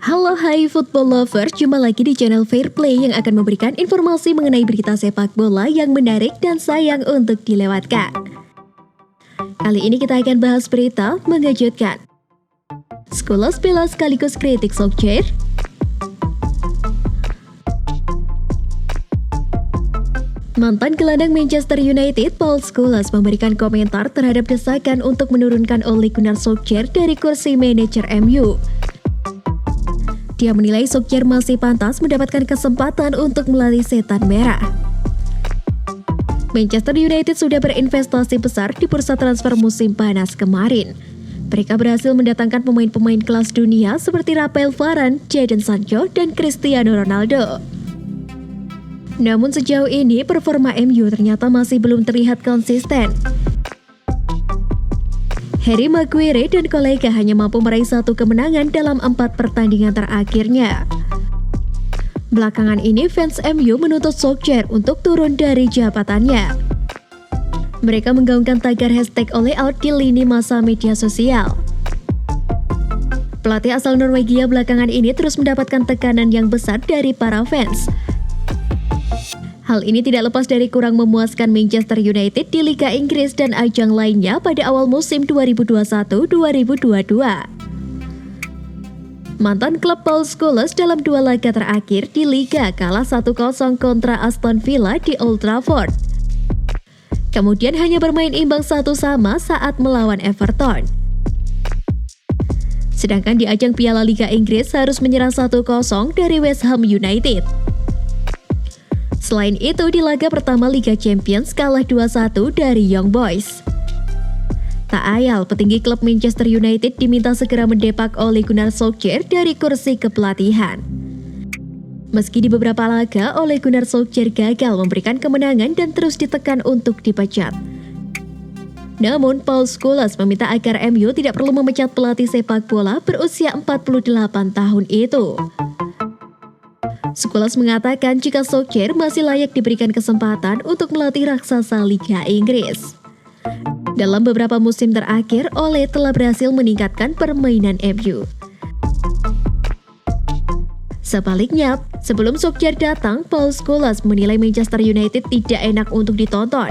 Halo hai football lovers, jumpa lagi di channel Fair Play yang akan memberikan informasi mengenai berita sepak bola yang menarik dan sayang untuk dilewatkan. Kali ini kita akan bahas berita mengejutkan. Scholes bela sekaligus kritik Solskjaer. Mantan gelandang Manchester United, Paul Scholes memberikan komentar terhadap desakan untuk menurunkan Ole Gunnar Solskjaer dari kursi manajer MU. Dia menilai Solskjaer masih pantas mendapatkan kesempatan untuk melatih setan merah. Manchester United sudah berinvestasi besar di bursa transfer musim panas kemarin. Mereka berhasil mendatangkan pemain-pemain kelas dunia seperti Rafael Varane, Jadon Sancho, dan Cristiano Ronaldo. Namun sejauh ini performa MU ternyata masih belum terlihat konsisten. Harry Maguire dan kolega hanya mampu meraih 1 kemenangan dalam 4 pertandingan terakhirnya. Belakangan ini fans MU menuntut Solskjaer untuk turun dari jabatannya. Mereka menggaungkan tagar hashtag Ole Out di lini masa media sosial. Pelatih asal Norwegia belakangan ini terus mendapatkan tekanan yang besar dari para fans. Hal ini tidak lepas dari kurang memuaskan Manchester United di Liga Inggris dan ajang lainnya pada awal musim 2021-2022. Mantan klub Paul Scholes dalam 2 laga terakhir di Liga kalah 1-0 kontra Aston Villa di Old Trafford. Kemudian hanya bermain imbang 1-1 saat melawan Everton. Sedangkan di ajang Piala Liga Inggris harus menyerah 1-0 dari West Ham United. Selain itu, di laga pertama Liga Champions kalah 2-1 dari Young Boys. Tak ayal, petinggi klub Manchester United diminta segera mendepak Ole Gunnar Solskjaer dari kursi kepelatihan. Meski di beberapa laga, Ole Gunnar Solskjaer gagal memberikan kemenangan dan terus ditekan untuk dipecat. Namun, Paul Scholes meminta agar MU tidak perlu memecat pelatih sepak bola berusia 48 tahun itu. Scholes mengatakan jika Solskjaer masih layak diberikan kesempatan untuk melatih raksasa Liga Inggris. Dalam beberapa musim terakhir, Ole telah berhasil meningkatkan permainan MU. Sebaliknya, sebelum Solskjaer datang, Paul Scholes menilai Manchester United tidak enak untuk ditonton.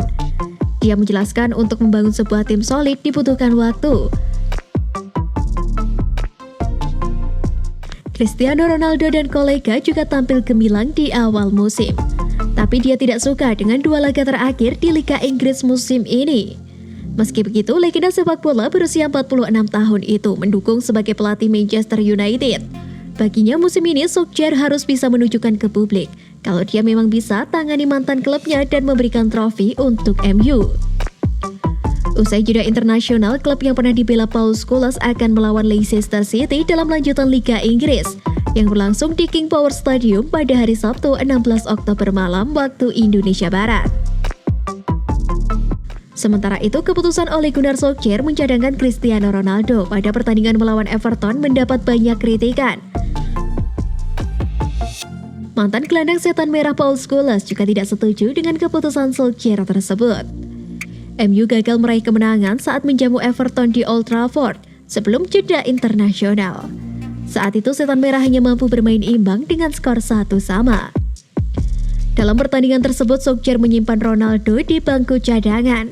Dia menjelaskan untuk membangun sebuah tim solid dibutuhkan waktu. Cristiano Ronaldo dan kolega juga tampil gemilang di awal musim. Tapi dia tidak suka dengan 2 laga terakhir di Liga Inggris musim ini. Meski begitu, legenda sepak bola berusia 46 tahun itu mendukung sebagai pelatih Manchester United. Baginya musim ini Solskjaer harus bisa menunjukkan ke publik kalau dia memang bisa tangani mantan klubnya dan memberikan trofi untuk MU. Usai jeda internasional, klub yang pernah dibela Paul Scholes akan melawan Leicester City dalam lanjutan Liga Inggris yang berlangsung di King Power Stadium pada hari Sabtu 16 Oktober malam waktu Indonesia Barat. Sementara itu, keputusan Ole Gunnar Solskjaer mencadangkan Cristiano Ronaldo pada pertandingan melawan Everton mendapat banyak kritikan. Mantan gelandang setan merah Paul Scholes juga tidak setuju dengan keputusan Solskjaer tersebut. MU gagal meraih kemenangan saat menjamu Everton di Old Trafford sebelum jeda internasional. Saat itu setan merah hanya mampu bermain imbang dengan skor 1-1. Dalam pertandingan tersebut, Solskjaer menyimpan Ronaldo di bangku cadangan.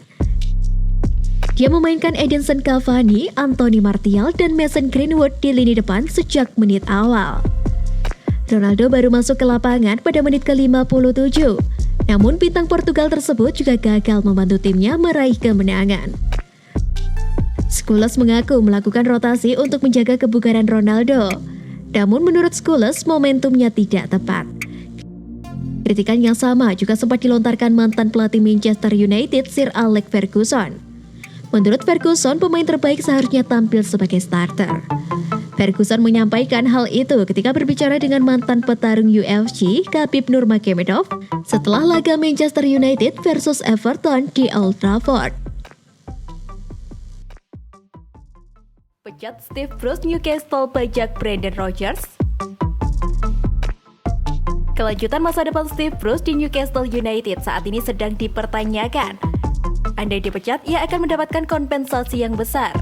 Dia memainkan Edinson Cavani, Anthony Martial, dan Mason Greenwood di lini depan sejak menit awal. Ronaldo baru masuk ke lapangan pada menit ke-57. Namun bintang Portugal tersebut juga gagal membantu timnya meraih kemenangan. Scholes mengaku melakukan rotasi untuk menjaga kebugaran Ronaldo. Namun menurut Scholes momentumnya tidak tepat. Kritikan yang sama juga sempat dilontarkan mantan pelatih Manchester United Sir Alex Ferguson. Menurut Ferguson, pemain terbaik seharusnya tampil sebagai starter. Ferguson menyampaikan hal itu ketika berbicara dengan mantan petarung UFC Khabib Nurmagomedov setelah laga Manchester United versus Everton di Old Trafford. Pecat Steve Bruce Newcastle bajak Brendan Rodgers. Kelanjutan masa depan Steve Bruce di Newcastle United saat ini sedang dipertanyakan. Andai dipecat, ia akan mendapatkan kompensasi yang besar.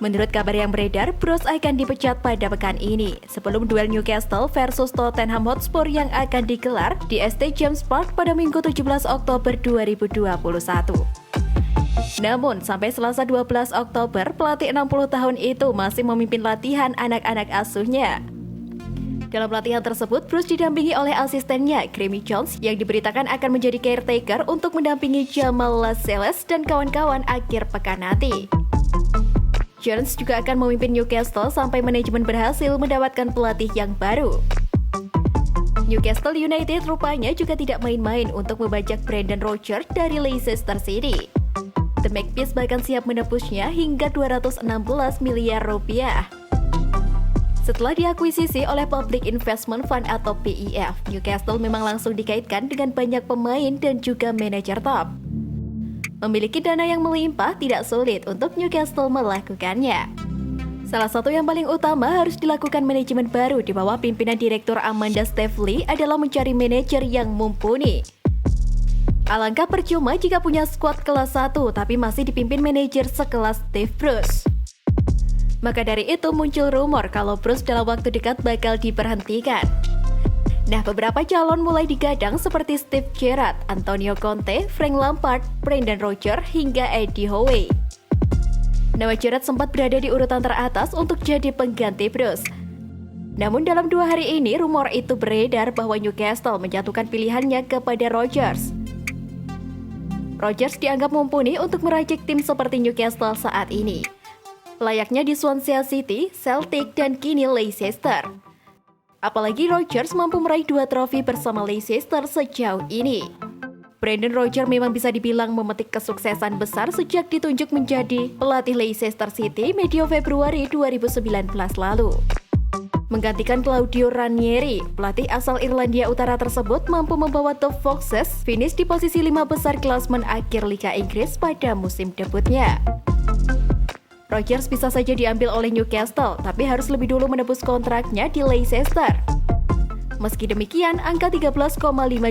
Menurut kabar yang beredar, Bruce akan dipecat pada pekan ini sebelum duel Newcastle versus Tottenham Hotspur yang akan digelar di St James Park pada Minggu 17 Oktober 2021. Namun, sampai Selasa 12 Oktober, pelatih 60 tahun itu masih memimpin latihan anak-anak asuhnya. Dalam latihan tersebut, Bruce didampingi oleh asistennya, Graeme Jones, yang diberitakan akan menjadi caretaker untuk mendampingi Jamal Lascelles dan kawan-kawan akhir pekan nanti. Jones juga akan memimpin Newcastle sampai manajemen berhasil mendapatkan pelatih yang baru. Newcastle United rupanya juga tidak main-main untuk membajak Brendan Rodgers dari Leicester City. The Magpies bahkan siap menebusnya hingga 216 miliar rupiah. Setelah diakuisisi oleh Public Investment Fund atau PIF, Newcastle memang langsung dikaitkan dengan banyak pemain dan juga manajer top. Memiliki dana yang melimpah tidak sulit untuk Newcastle melakukannya. Salah satu yang paling utama harus dilakukan manajemen baru di bawah pimpinan Direktur Amanda Staveley adalah mencari manajer yang mumpuni. Alangkah percuma jika punya skuad kelas 1 tapi masih dipimpin manajer sekelas Steve Bruce. Maka dari itu muncul rumor kalau Bruce dalam waktu dekat bakal diberhentikan. Nah, beberapa calon mulai digadang seperti Steve Gerrard, Antonio Conte, Frank Lampard, Brendan Rodgers, hingga Eddie Howe. Nama Gerrard sempat berada di urutan teratas untuk jadi pengganti Bruce. Namun dalam 2 hari ini, rumor itu beredar bahwa Newcastle menjatuhkan pilihannya kepada Rodgers. Rodgers dianggap mumpuni untuk meracik tim seperti Newcastle saat ini. Layaknya di Swansea City, Celtic, dan kini Leicester. Apalagi Rodgers mampu meraih 2 trofi bersama Leicester sejauh ini. Brendan Rodgers memang bisa dibilang memetik kesuksesan besar sejak ditunjuk menjadi pelatih Leicester City medio Februari 2019 lalu. Menggantikan Claudio Ranieri, pelatih asal Irlandia Utara tersebut mampu membawa The Foxes finish di posisi 5 besar klasemen akhir Liga Inggris pada musim debutnya. Rodgers bisa saja diambil oleh Newcastle, tapi harus lebih dulu menebus kontraknya di Leicester. Meski demikian, angka 13,5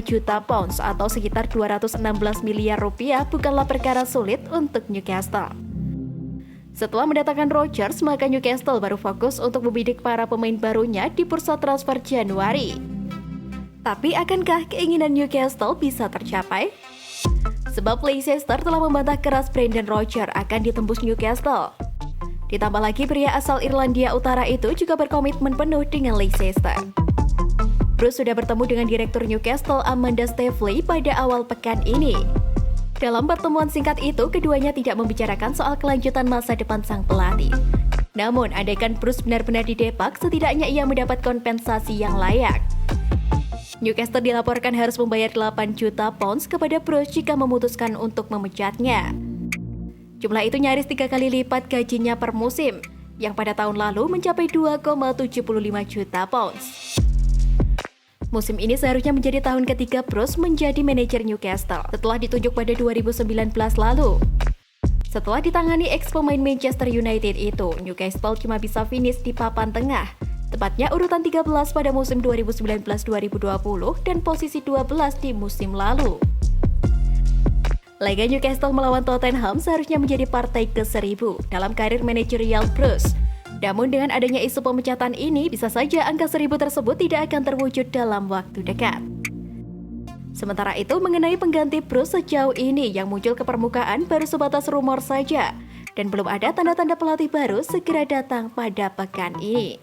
juta pounds atau sekitar 216 miliar rupiah bukanlah perkara sulit untuk Newcastle. Setelah mendatangkan Rodgers, maka Newcastle baru fokus untuk membidik para pemain barunya di bursa transfer Januari. Tapi akankah keinginan Newcastle bisa tercapai? Sebab Leicester telah membantah keras Brendan Rodgers akan ditembus Newcastle. Ditambah lagi pria asal Irlandia Utara itu juga berkomitmen penuh dengan Leicester. Bruce sudah bertemu dengan Direktur Newcastle Amanda Staveley pada awal pekan ini. Dalam pertemuan singkat itu, keduanya tidak membicarakan soal kelanjutan masa depan sang pelatih. Namun, andaikan Bruce benar-benar didepak, setidaknya ia mendapat kompensasi yang layak. Newcastle dilaporkan harus membayar 8 juta pounds kepada Bruce jika memutuskan untuk memecatnya. Jumlah itu nyaris 3 kali lipat gajinya per musim, yang pada tahun lalu mencapai 2,75 juta pounds. Musim ini seharusnya menjadi tahun ketiga Bruce menjadi manajer Newcastle setelah ditunjuk pada 2019 lalu. Setelah ditangani ex-pemain Manchester United itu, Newcastle cuma bisa finish di papan tengah, tepatnya urutan 13 pada musim 2019-2020 dan posisi 12 di musim lalu. Laga Newcastle melawan Tottenham seharusnya menjadi partai ke-1000 dalam karir manajerial Bruce. Namun dengan adanya isu pemecatan ini, bisa saja angka 1000 tersebut tidak akan terwujud dalam waktu dekat. Sementara itu, mengenai pengganti Bruce sejauh ini yang muncul ke permukaan baru sebatas rumor saja, dan belum ada tanda-tanda pelatih baru segera datang pada pekan ini.